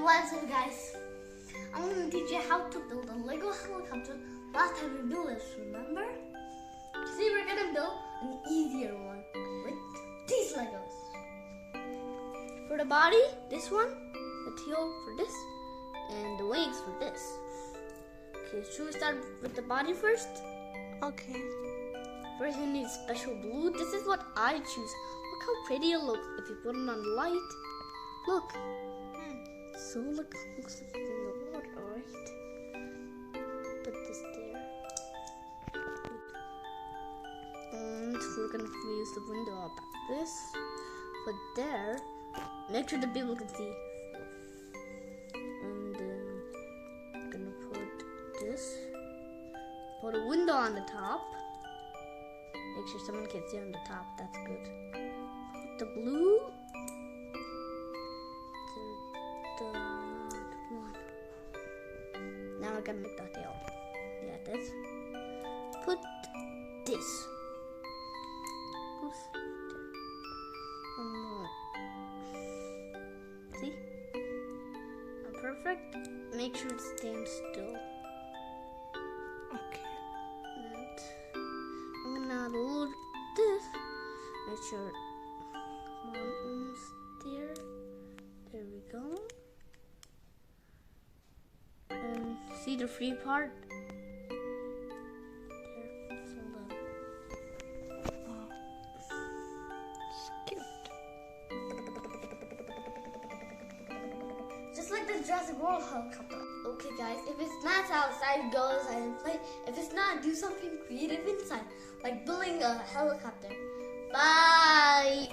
what's up guys? I'm going to teach you how to build a Lego helicopter. Last time we built this, remember? Today we're going to build an easier one with these Legos. For the body, this one, the tail for this, and the wings for this. Okay, should we start with the body first? Okay. First you need special blue. This is what I choose. Look how pretty it looks if you put it on light. Look. So looks like it's in the water, right? Put this there. And we're gonna use the window up like this. Put there. Make sure the people can see. And then I'm gonna put this. Put a window on the top. Make sure someone can see on the top. That's good. Put the blue. Now we're gonna make the tail. Yeah, this. Put this. Oops. One more. See? I'm perfect. Make sure it stands still. Okay. And I'm gonna load this. Make sure one is there. There we go. And see the free part? There, it's all done. Oh, it's cute. Just like the Jurassic World helicopter. Okay guys, if it's not outside, go outside and play. If it's not, do something creative inside, like building a helicopter. Bye!